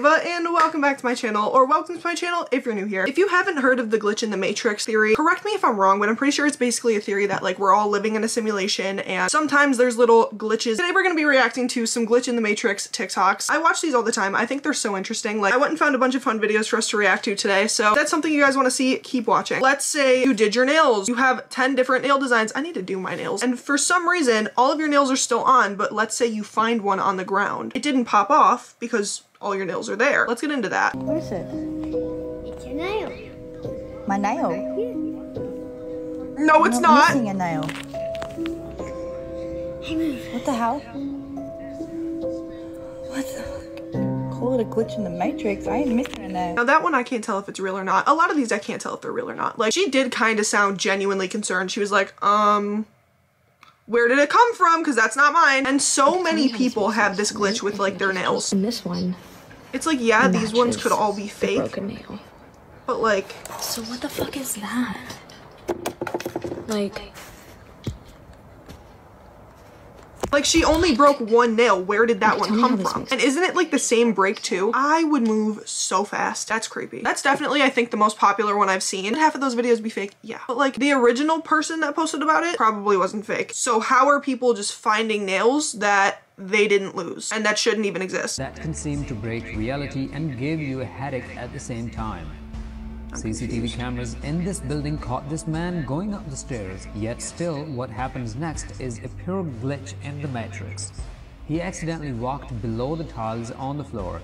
Ava, and welcome back to my channel, or welcome to my channel if you're new here. If you haven't heard of the glitch in the matrix theory, correct me if I'm wrong, but I'm pretty sure it's basically a theory that like we're all living in a simulation and sometimes there's little glitches. Today we're gonna be reacting to some glitch in the matrix TikToks. I watch these all the time. I think they're so interesting. Like I went and found a bunch of fun videos for us to react to today, so if that's something you guys want to see, keep watching. Let's say you did your nails. You have 10 different nail designs. I need to do my nails. And for some reason, all of your nails are still on, but let's say you find one on the ground. It didn't pop off because all your nails are there. Let's get into that. What is it? It's your nail. My nail? No, it's not. I'm missing a nail. What the hell? What the? Call it a glitch in the matrix. I ain't missing a nail. Now that one I can't tell if it's real or not. A lot of these I can't tell if they're real or not. Like she did kind of sound genuinely concerned. She was like, where did it come from? Because that's not mine. And so many people have this glitch with like their nails. And this one. It's like, yeah, these ones could all be fake. Broken nail. But like. So what the fuck is that? Like she only broke one nail. Where did that one come from? And isn't it like the same break too? I would move so fast. That's creepy. That's definitely, I think, the most popular one I've seen. Half of those videos be fake. Yeah. But like the original person that posted about it probably wasn't fake. So how are people just finding nails that they didn't lose and that shouldn't even exist? That can seem to break reality and give you a headache at the same time. CCTV cameras in this building caught this man going up the stairs, yet still what happens next is a pure glitch in the matrix. He accidentally walked below the tiles on the floor.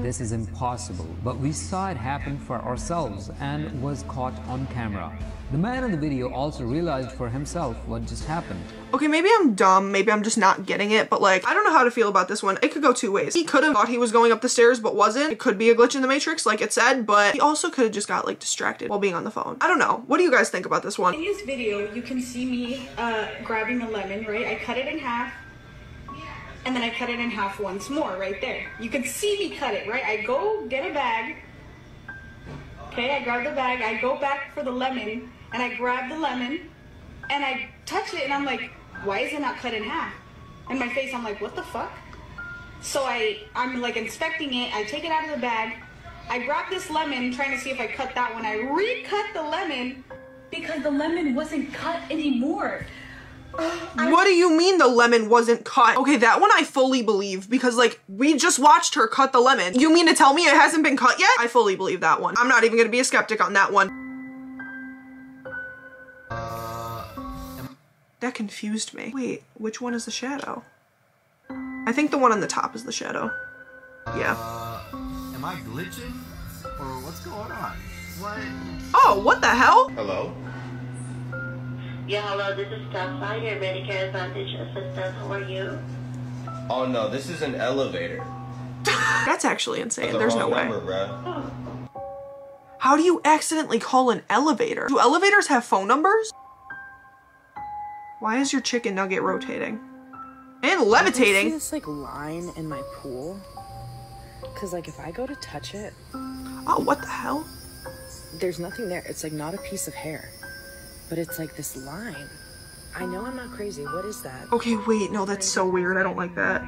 This is impossible, but we saw it happen for ourselves and was caught on camera. The man in the video also realized for himself what just happened. Okay, maybe I'm dumb, maybe I'm just not getting it, but like, I don't know how to feel about this one. It could go two ways. He could have thought he was going up the stairs, but wasn't. It could be a glitch in the matrix, like it said, but he also could have just got like distracted while being on the phone. I don't know. What do you guys think about this one? In this video, you can see me grabbing a lemon, right? I cut it in half, and then I cut it in half once more, right there. You can see me cut it, right? I go get a bag. Okay, I grab the bag, I go back for the lemon, and I grab the lemon, and I touch it, and I'm like, why is it not cut in half? In my face, I'm like, what the fuck? So I'm like inspecting it, I take it out of the bag, I grab this lemon, trying to see if I cut that one, I recut the lemon, because the lemon wasn't cut anymore. What do you mean the lemon wasn't cut? Okay, that one I fully believe because like we just watched her cut the lemon. You mean to tell me it hasn't been cut yet? I fully believe that one. I'm not even gonna be a skeptic on that one. That confused me. Wait, which one is the shadow? I think the one on the top is the shadow. Yeah. Am I glitching? Or what's going on? What? Oh, what the hell? Hello? Yeah, hello, this is Starfire, your Medicare Advantage assistant. How are you? Oh no, this is an elevator. That's actually insane. That's There's no way. number, bro. How do you accidentally call an elevator? Do elevators have phone numbers? Why is your chicken nugget rotating? And levitating? I see this like line in my pool. Cause like if I go to touch it. Oh, what the hell? There's nothing there. It's like not a piece of hair. But it's like this line. I know I'm not crazy. What is that? Okay, wait, no, that's so weird. I don't like that.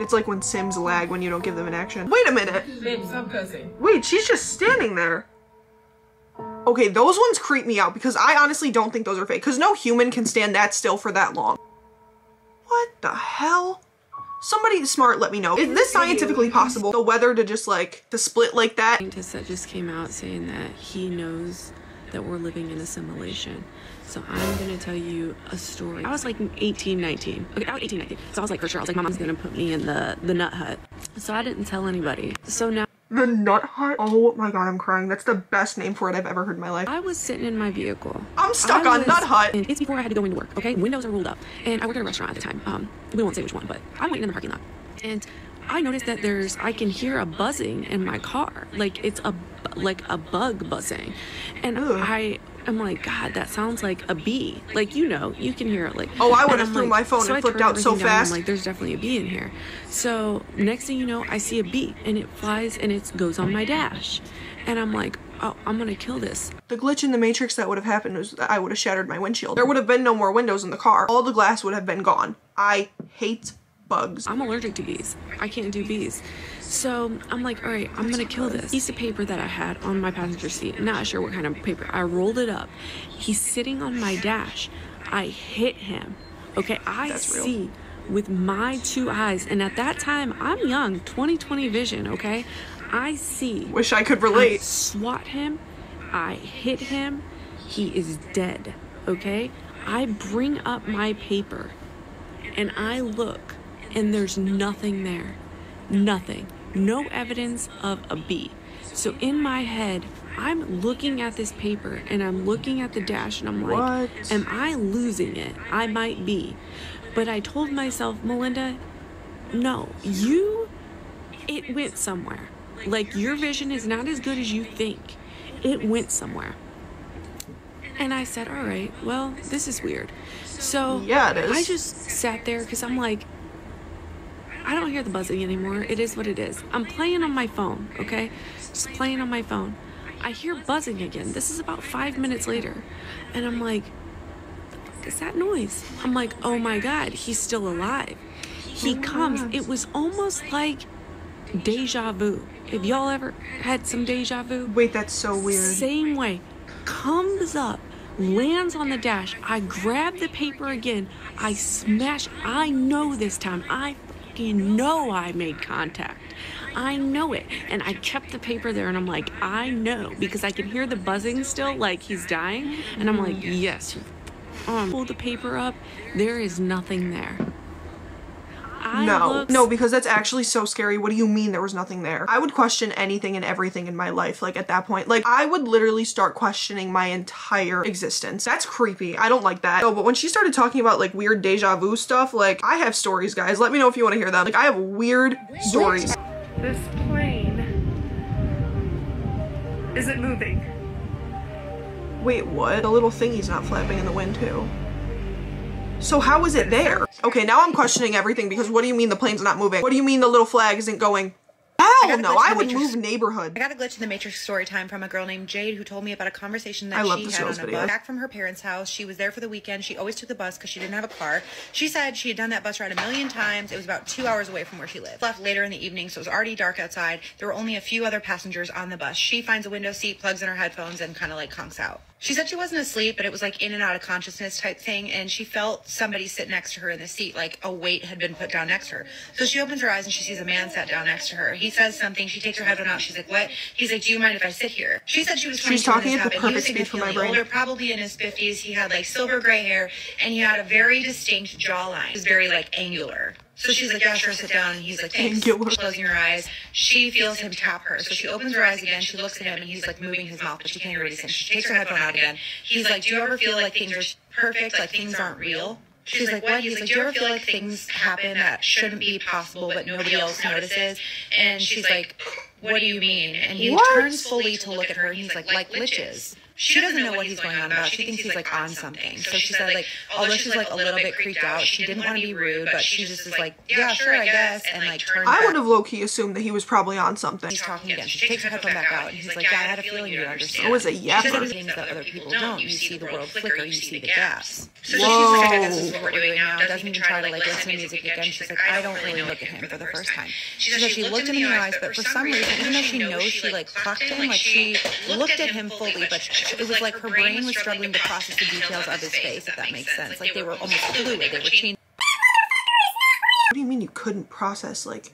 It's like when Sims lag when you don't give them an action. Wait a minute. Stop cussing. Wait, she's just standing there. Okay, those ones creep me out because I honestly don't think those are fake because no human can stand that still for that long. What the hell? Somebody smart let me know. Is this scientifically possible? The weather to just like, to split like that? Scientist that just came out saying that he knows that we're living in a simulation. So I'm gonna tell you a story. I was like 18, 19. Okay, I was 18, 19. So I was like, for sure, I was like, my mom's gonna put me in the nut hut. So I didn't tell anybody. So now. The nut hut? Oh my god, I'm crying. That's the best name for it I've ever heard in my life. I was sitting in my vehicle. I'm stuck on nut hut. And it's before I had to go into work, okay? Windows are rolled up. And I worked at a restaurant at the time. We won't say which one, but I'm waiting in the parking lot. And I noticed that I can hear a buzzing in my car. Like it's like a bug buzzing. And I'm like, God, that sounds like a bee. Like, you know, you can hear it like. Oh, I would have threw my phone and flipped out so fast. I'm like, there's definitely a bee in here. So next thing you know, I see a bee and it flies and it goes on my dash. And I'm like, oh, I'm gonna kill this. The glitch in the Matrix that would have happened was that I would have shattered my windshield. There would have been no more windows in the car. All the glass would have been gone. I hate bugs. I'm allergic to bees. I can't do bees. So I'm like, all right, I'm gonna kill this. Piece of paper that I had on my passenger seat. I'm not sure what kind of paper. I rolled it up. He's sitting on my dash. I hit him. Okay, I see with my 2 eyes. And at that time, I'm young, 20/20 vision, okay? I see. Wish I could relate. I swat him. I hit him. He is dead, okay? I bring up my paper and I look and there's nothing there. Nothing. No evidence of a bee. So in my head, I'm looking at this paper and I'm looking at the dash and I'm like, what? Am I losing it? I might be. But I told myself, Melinda, no, it went somewhere. Like, your vision is not as good as you think. It went somewhere. And I said, all right, well, this is weird. So yeah, it is. I just sat there because I'm like, I don't hear the buzzing anymore. It is what it is. I'm playing on my phone, okay? Just playing on my phone. I hear buzzing again. This is about 5 minutes later. And I'm like, what is that noise? I'm like, oh my God, he's still alive. He comes. It was almost like deja vu. Have y'all ever had some deja vu? Wait, that's so weird. Same way. Comes up, lands on the dash. I grab the paper again. I smash. I know this time. I fucking know I made contact. I know it. And I kept the paper there and I'm like, I know, because I can hear the buzzing still, like he's dying. And I'm like, yes. Pull the paper up. There is nothing there. No, because that's actually so scary. What do you mean there was nothing there? I would question anything and everything in my life, like, at that point. Like, I would literally start questioning my entire existence. That's creepy. I don't like that. No, but when she started talking about, like, weird deja vu stuff, like, I have stories, guys. Let me know if you want to hear them. Like, I have weird stories. This plane isn't moving. Wait, what? The little thingy's not flapping in the wind, too. So how is it there? Okay, now I'm questioning everything, because what do you mean the plane's not moving? What do you mean the little flag isn't going? Hell no, I would move neighborhood. I got a glitch in the Matrix story time from a girl named Jade who told me about a conversation that she had on a bus back from her parents' house. She was there for the weekend. She always took the bus because she didn't have a car. She said she had done that bus ride 1,000,000 times. It was about 2 hours away from where she lived. Left later in the evening, so it was already dark outside. There were only a few other passengers on the bus. She finds a window seat, plugs in her headphones, and kind of like conks out. She said she wasn't asleep, but it was like in and out of consciousness type thing, and she felt somebody sit next to her in the seat, like a weight had been put down next to her. So she opens her eyes and she sees a man sat down next to her. He says something. She takes her headphone out. She's like, what? He's like, do you mind if I sit here? She said she was 22 She's talking when at this the happened. perfect speed for my brain. Older, probably in his 50s. He had like silver gray hair, and he had a very distinct jawline. It was very like angular. So she's like, yeah, sure, sit down. And he's like, thanks. Closing her eyes. She feels him tap her. So she opens her eyes again. She looks at him, and he's like moving his mouth, but she can't hear what he's saying. She takes her headphone out again. He's like, do you ever feel like things are perfect, like things aren't real? She's like, what? He's like, do you ever feel like things happen that shouldn't be possible, but nobody else notices? And she's like, what do you mean? And he turns fully to look at her, and he's like glitches. She doesn't know what he's going on about. She thinks he's like on something. So she said, like, although she's like a little bit creeped out, she didn't want to be rude, but she just is like, yeah, sure, I guess, and like turns I would have low-key assumed that he was probably on something. He's talking again. She takes her headphone back out, and he's like, yeah, I had a feeling you would understand. Oh, is it yeah? She said things that other people don't. You see the world flicker, you see the gaps. So she's like, I guess this is what we're doing now. Doesn't even try to like listen to music again. She's like, I don't really look at him for the first time. She said she looked him in the eyes, but for some reason, even though she knows she like clocked him, like she looked at him fully, but it was like her brain was struggling to process the details of his face, if that makes sense. Like they were almost fluid. They were changing. What do you mean you couldn't process, like,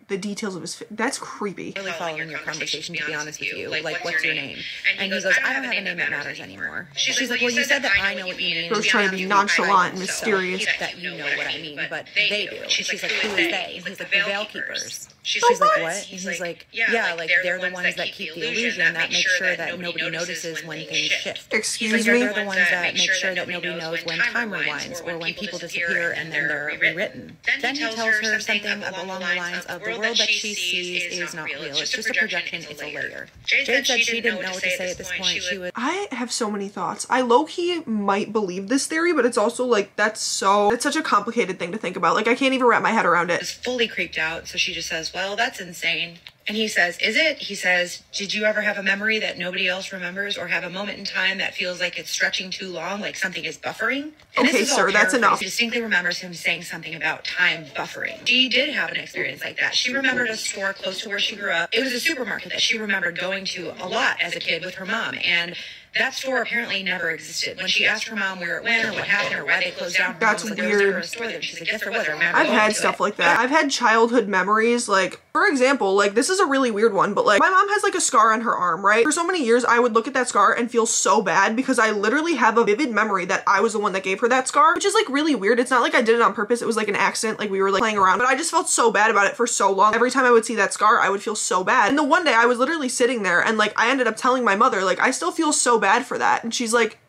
the details of his face? That's creepy. Really following your conversation, to be honest with you. Like, what's your name? And he goes, I don't have a name that matters anymore. She's like, well, you said that I know what you mean. I was trying to be nonchalant and mysterious. That you know what I mean, but they do. And she's like, who is they? And he's like, the Veil Keepers. She's like, what? And he's like, yeah, like they're the ones that keep the illusion, that make sure that nobody notices when things shift. Excuse me? They're the ones that make sure that nobody knows when time rewinds or when people disappear and then they're rewritten. Then he tells her something along the lines of, the world that she sees is not real. It's just a projection. It's a layer. Jade said she didn't know what to say at this point. I have so many thoughts. I low-key might believe this theory, but it's also like, it's such a complicated thing to think about. Like, I can't even wrap my head around it. Fully creeped out, so she just says, well, that's insane. And he says, is it? He says, did you ever have a memory that nobody else remembers or have a moment in time that feels like it's stretching too long, like something is buffering? And okay, sir, that's enough. She distinctly remembers him saying something about time buffering. She did have an experience like that. She remembered a store close to where she grew up. It was a supermarket that she remembered going to a lot as a kid with her mom. And that store apparently never existed. When she asked her mom where it went or what happened or why they closed down, that's like, weird. There was never a store there. She's like, yes, there was. I remember I've had stuff like that. I've had childhood memories, like, for example, like, this is a really weird one, but like, my mom has like a scar on her arm, right? For so many years, I would look at that scar and feel so bad because I literally have a vivid memory that I was the one that gave her that scar, which is like really weird. It's not like I did it on purpose. It was like an accident, like we were like playing around, but I just felt so bad about it for so long. Every time I would see that scar, I would feel so bad. And the one day I was literally sitting there and like, I ended up telling my mother, like, I still feel so bad for that. And she's like,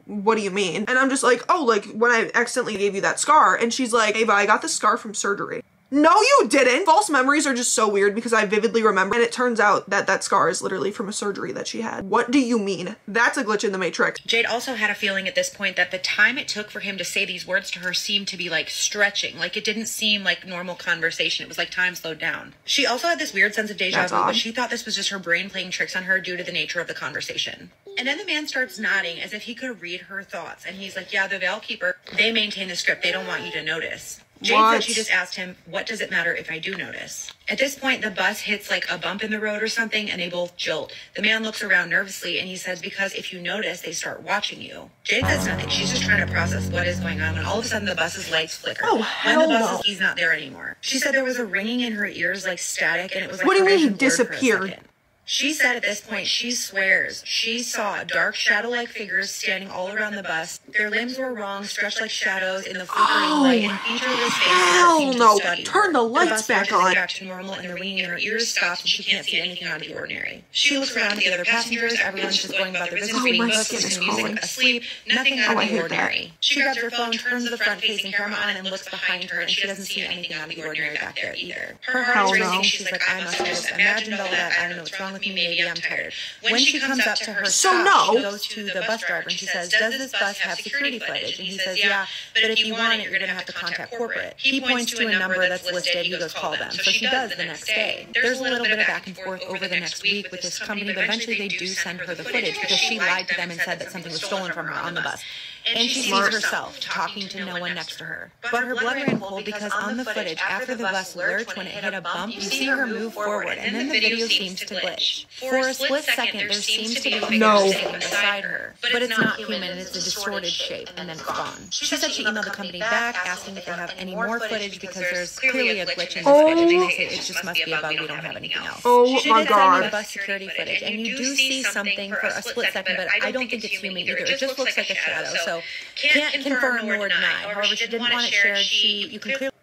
what do you mean? And I'm just like, oh, like when I accidentally gave you that scar. And she's like, Ava, I got the scar from surgery. No, you didn't. False memories are just so weird because I vividly remember, and it turns out that that scar is literally from a surgery that she had. What do you mean? That's a glitch in the matrix. Jade also had a feeling at this point that the time it took for him to say these words to her seemed to be like stretching. Like it didn't seem like normal conversation. It was like time slowed down. She also had this weird sense of deja vu, but she thought this was just her brain playing tricks on her due to the nature of the conversation. And then the man starts nodding as if he could read her thoughts. And he's like, yeah, the Veil Keeper, they maintain the script. They don't want you to notice. Jade said she just asked him, what does it matter if I do notice? At this point, the bus hits like a bump in the road or something, and they both jolt. The man looks around nervously, and he says, because if you notice, they start watching you. Jade says nothing. She's just trying to process what is going on, when all of a sudden the bus's lights flicker. Oh, hell no. He's not there anymore. She said there was a ringing in her ears like static, and it was like, what do you mean he disappeared? She said at this point, she swears she saw dark shadow-like figures standing all around the bus. Their limbs were wrong, stretched like shadows in the flickering light, and featureless faces that seemed to study her. Turn the lights back on. Back to normal, and the ringing in her ears stops, and she can't see anything out of the ordinary. She looks around at the other passengers. Everyone's just going about their business, reading books, listening to music, asleep. Nothing out of the ordinary. She grabs her phone, turns the front-facing camera on, and looks behind her, and she doesn't see anything out of the ordinary back there either. Her heart is racing. She's like, I must have just imagined all that. I don't know what's wrong with me. Maybe I'm tired. When she comes up to her stop, she goes to the bus driver and she says, does this bus have security footage? And he says, yeah, but if you want it, you're going to have to contact corporate. He points to a number that's listed. He goes, call them. So she does the next day. There's a little bit of back and forth over the next week with this company, but eventually they do send her the footage because she lied to them and said that something was stolen from her on the bus. And she sees herself talking to no one next to her. But her blood ran cold because on the footage, after the bus lurched, when it hit a bump, you see her move forward, and then the video seems to glitch. For a split second, there seems to be a figure sitting beside her. But it's not human, and it's a distorted shape, and then it's gone. She said she emailed the company back, asking if they have any more footage because there's clearly a glitch in the footage, and they say it just must be a bug, we don't have anything else. Oh my god. The bus security footage, and you do see something for a split second, but I don't think it's human either. It just looks like a shadow, so can't confirm nor deny. However, she didn't want it shared. You can clearly.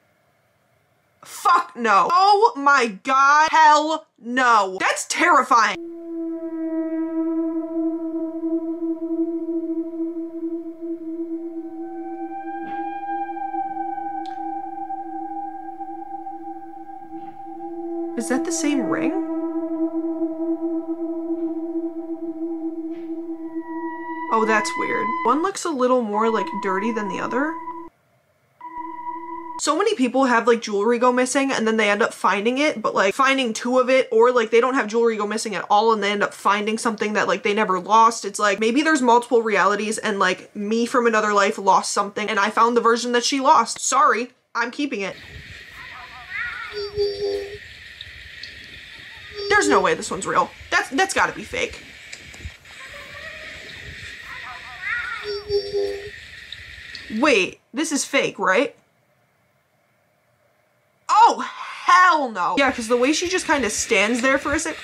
Fuck no. Oh my god. Hell no. That's terrifying. Is that the same ring? Oh, that's weird. One looks a little more like dirty than the other. So many people have like jewelry go missing and then they end up finding it, but like finding two of it, or like they don't have jewelry go missing at all and they end up finding something that like they never lost. It's like maybe there's multiple realities and like me from another life lost something and I found the version that she lost. Sorry, I'm keeping it. There's no way this one's real. That's gotta be fake. Wait, this is fake, right? Oh, hell no. Yeah, because the way she just kind of stands there for a sec.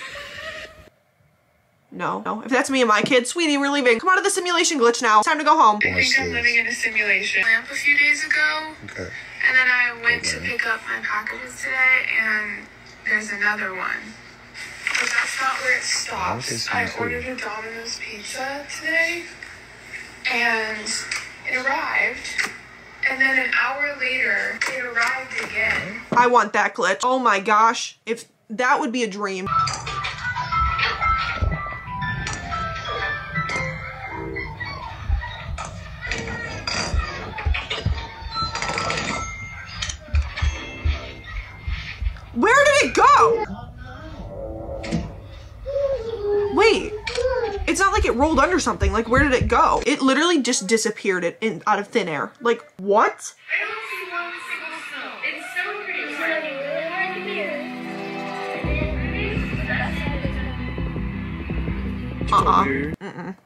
No. If that's me and my kid, sweetie, we're leaving. Come out of the simulation glitch now. It's time to go home. I think I'm living in a simulation. Lamp a few days ago. Okay. And then I went to pick up my packages today, and there's another one. But that's not where it stops. I ordered a Domino's pizza today, and it arrived. And then an hour later, it arrived again. I want that glitch. Oh my gosh. If that would be a dream. Where did it go? it rolled under something. Like, where did it go? It literally just disappeared out of thin air. Like, what? I don't see one single snow. It's so pretty.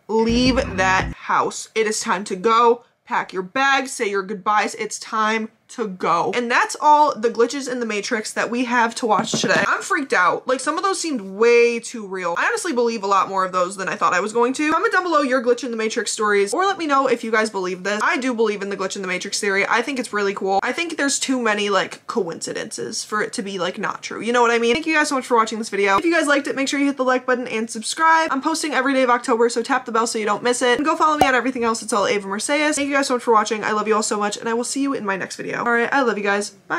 Leave that house. It is time to go. Pack your bags, say your goodbyes. It's time to go. And that's all the glitches in the Matrix that we have to watch today. I'm freaked out. Like, some of those seemed way too real. I honestly believe a lot more of those than I thought I was going to. Comment down below your glitch in the Matrix stories, or let me know if you guys believe this. I do believe in the glitch in the Matrix theory. I think it's really cool. I think there's too many like coincidences for it to be like not true. You know what I mean? Thank you guys so much for watching this video. If you guys liked it, make sure you hit the like button and subscribe. I'm posting every day of October, so tap the bell so you don't miss it. And go follow me on everything else. It's all Ava Merceis. Thank you guys so much for watching. I love you all so much, and I will see you in my next video. All right, I love you guys. Bye.